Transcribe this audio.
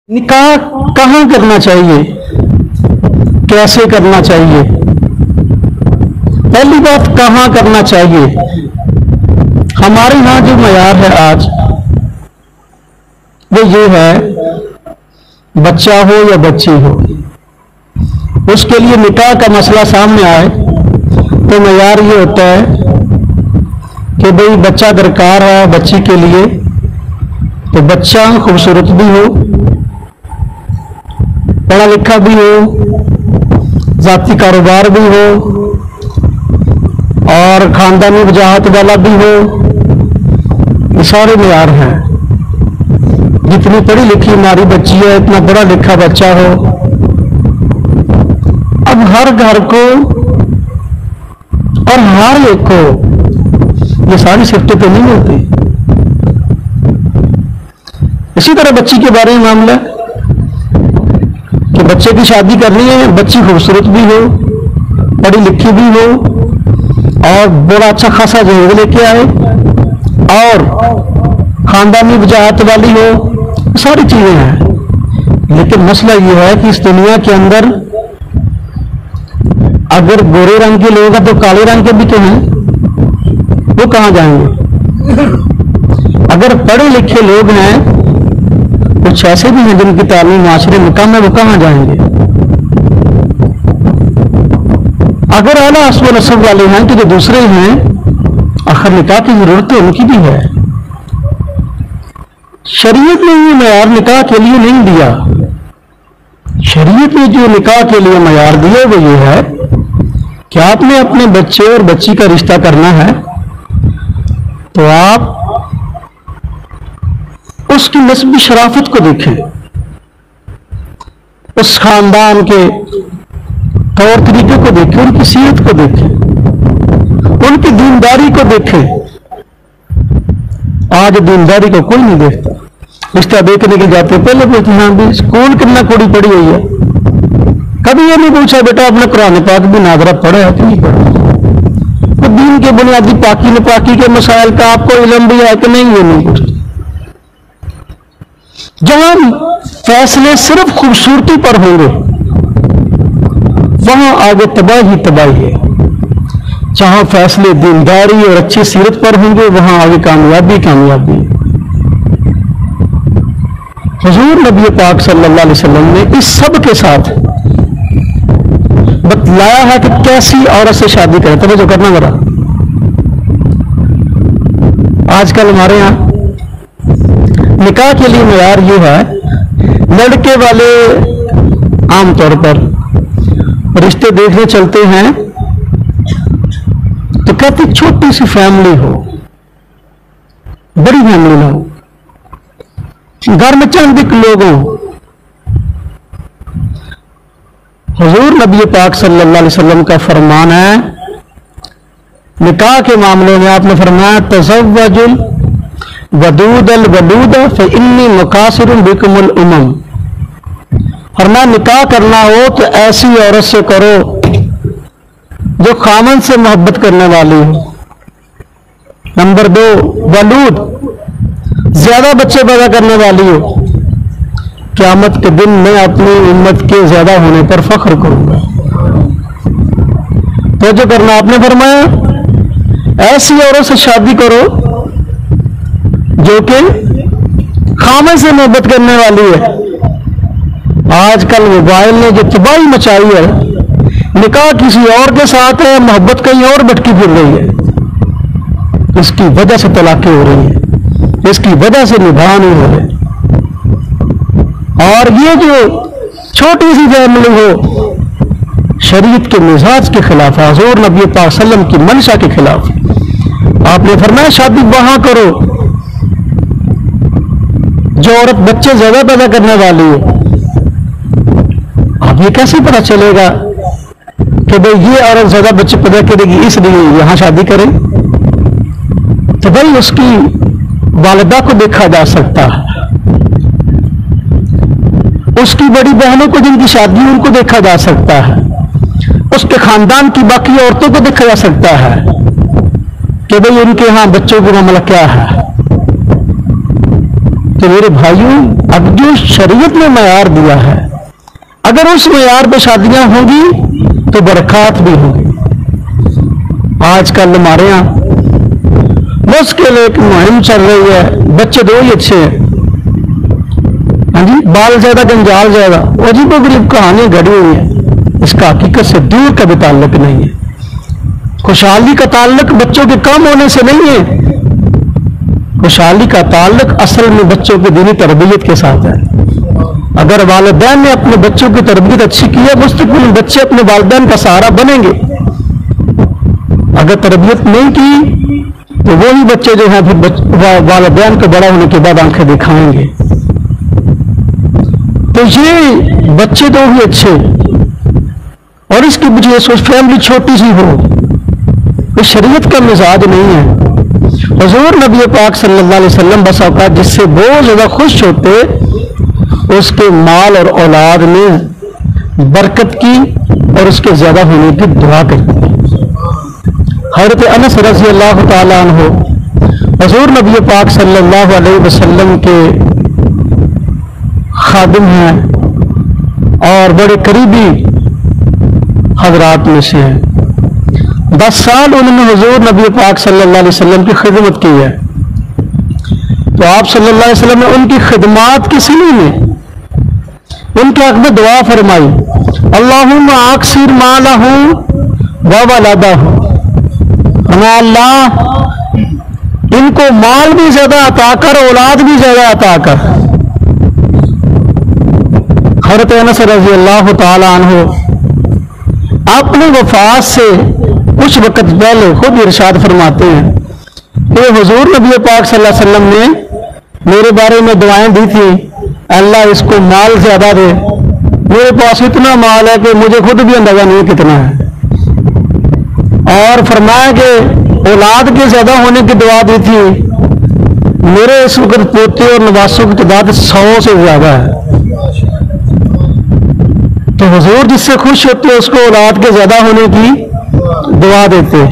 निकाह कहाँ करना चाहिए, कैसे करना चाहिए? पहली बात, कहाँ करना चाहिए। हमारे यहाँ जो मयार है आज वो ये है, बच्चा हो या बच्ची हो, उसके लिए निकाह का मसला सामने आए तो मयार ये होता है कि भाई बच्चा दरकार है बच्ची के लिए, तो बच्चा खूबसूरत भी हो, पढ़ा लिखा भी हो, जाती कारोबार भी हो और खानदानी वजाहत वाला भी हो। ये सारे मयार हैं। जितनी पढ़ी लिखी हमारी बच्ची है, इतना पढ़ा लिखा बच्चा हो। अब हर घर को और हर एक को ये सारी सिफ्तें तो नहीं होती। इसी तरह बच्ची के बारे में मामला कि बच्चे की शादी करनी है, बच्ची खूबसूरत भी हो, पढ़ी लिखी भी हो और बड़ा अच्छा खासा जहेज लेके आए और खानदानी वजाहत वाली हो, सारी चीजें हैं। लेकिन मसला ये है कि इस दुनिया के अंदर अगर गोरे रंग के लोग हैं तो काले रंग के भी तो हैं, वो कहां जाएंगे? अगर पढ़े लिखे लोग हैं, कुछ ऐसे भी हैं जिनकी तालीम माशरे में कम है, वो कहां जाएंगे? अगर आला अस्व नस्ब वाले हैं तो जो दूसरे हैं, आखिर निकाह की जरूरत तो उनकी भी है। शरीयत ने ये मयार निकाह के लिए नहीं दिया। शरीयत ने जो निकाह के लिए मयार दिया वो ये है कि आपने अपने बच्चे और बच्ची का रिश्ता करना है तो आप उसकी नस्बी शराफत को देखें, उस खानदान के तौर तरीके को देखें, उनकी सीरत को देखें, उनकी दीनदारी को देखें। आज दीनदारी को कोई नहीं देखता। रिश्ता देखने के जाते पहले पूछते हाँ भी स्कूल कितना कुड़ी पड़ी हुई है, कभी ये नहीं पूछा बेटा आपने कुरान पाक भी नादरा पढ़ा है कि नहीं पढ़ा, तो दीन के बुनियादी पाकी न पाकी के मसाइल का आपको इल्म भी है कि नहीं, ये नहीं पूछते। जहां फैसले सिर्फ खूबसूरती पर होंगे वहां आगे तबाही तबाही है। जहां फैसले दीनदारी और अच्छी सीरत पर होंगे वहां आगे कामयाबी कामयाबी। हुजूर नबी पाक सल्लल्लाहु अलैहि वसल्लम ने इस सब के साथ बतलाया है कि कैसी औरत से शादी करें। तो जो करना मेरा आजकल हमारे यहां निकाह के लिए मयार ये है, लड़के वाले आमतौर पर रिश्ते देखने चलते हैं तो कहते छोटी सी फैमिली हो, बड़ी फैमिली ना हो, घर में चंद लोग हों। हुजूर नबी पाक सल्लल्लाहु अलैहि वसल्लम का फरमान है निकाह के मामले में, आपने फरमाया तज़व्वजुल वदूदल वलूद फ़इन्नी मुकासिरुन बिकुमुल उमम। फरमाया निकाह करना हो तो ऐसी औरत से करो जो खामन से मोहब्बत करने वाली हो। नंबर 2 वलूद, ज्यादा बच्चे पैदा करने वाली हो। क़यामत के दिन मैं अपनी उम्मत के ज्यादा होने पर फख्र करूंगा। तो जो करना आपने फरमाया ऐसी औरत से शादी करो जो कि खामन से मोहब्बत करने वाली है। आजकल मोबाइल ने जो तबाही मचाई है, निकाह किसी और के साथ है, मोहब्बत कहीं और भटकी फिर रही है। इसकी वजह से तलाकें हो रही है, इसकी वजह से निभाह नहीं हो रहे। और ये जो छोटी सी फैमिली हो, शरीयत के मिजाज के खिलाफ, हुजूर नबी पाक सल्लम की मंशा के खिलाफ। आपने फरमाया शादी वहां करो जो औरत बच्चे ज्यादा पैदा करने वाली है। अब ये कैसे पता चलेगा कि भाई ये औरत ज्यादा बच्चे पैदा करेगी इसलिए यहां शादी करें? तो भाई उसकी वालिदा को देखा जा सकता है, उसकी बड़ी बहनों को जिनकी शादी है उनको देखा जा सकता है, उसके खानदान की बाकी औरतों को देखा जा सकता है कि भाई उनके यहां बच्चों का मामला क्या है। تو میرے بھائیوں اب جو شریعت نے معیار دیا ہے اگر اس معیار پہ شادیاں ہوں گی تو برکات بھی ہوگی. آج کل ہمارے یہاں بس کے لیے ایک مہم چل رہی ہے, بچے دو ہی اچھے ہیں, ہاں جی, بال زیادہ جنجال زیادہ, عجیب و غریب کہانیاں گھڑی ہوئی ہیں, اس کا حقیقت سے دور کا بھی تعلق نہیں ہے. خوشحالی کا تعلق بچوں کے کم ہونے سے نہیں ہے, خوشحالی کا تعلق اصل میں بچوں کی دینی تربیت کے ساتھ ہے. اگر والدین نے اپنے بچوں کی تربیت اچھی کی ہے مستقبل میں بچے اپنے والدین کا سہارا بنیں گے. اگر تربیت نہیں کی تو وہی بچے جو ہیں پھر والدین کے بڑا ہونے کے بعد آنکھیں دکھائیں گے. تو یہ بچے تو بھی اچھے اور اس کی وجہ سے فیملی چھوٹی سی ہو, یہ شریعت کا مزاج نہیں ہے. حضور نبی پاک صلی اللہ علیہ وسلم بس اوقات جس سے بہت زیادہ خوش ہوتے اس کے مال اور اولاد میں برکت کی اور اس کے زیادہ ہونے کی دعا کرتے. حضرت انس رضی اللہ تعالیٰ عنہ حضور نبی پاک صلی اللہ علیہ وسلم کے خادم ہیں اور بڑے قریبی حضرات میں سے ہیں. 10 سال انہوں نے حضور نبی پاک صلی اللہ علیہ وسلم کی خدمت کی ہے. تو آپ صلی اللہ علیہ وسلم نے ان کی خدمات کی صلہ میں ان کے حق میں دعا فرمائی, اللہم اکثر مالہ و ولدہ, اللہ ان کو مال بھی زیادہ عطا کر اولاد بھی زیادہ عطا کر. حضرت انس رضی اللہ تعالی عنہ اپنی وفات سے کچھ وقت پہلے خود ارشاد فرماتے ہیں کہ حضور نبی پاک صلی اللہ علیہ وسلم نے میرے بارے میں دعائیں دی تھی, اللہ اس کو مال زیادہ دے, میرے پاس اتنا مال ہے کہ مجھے خود بھی اندازہ نہیں کتنا ہے, اور فرمایا کہ اولاد کے زیادہ ہونے کی دعا دی تھی, میرے اس وقت پوتے اور نواسوں کی تعداد 100 سے زیادہ ہے. تو حضور جس سے خوش ہوتے اس کو اولاد کے زیادہ ہونے کی دعا دیتے.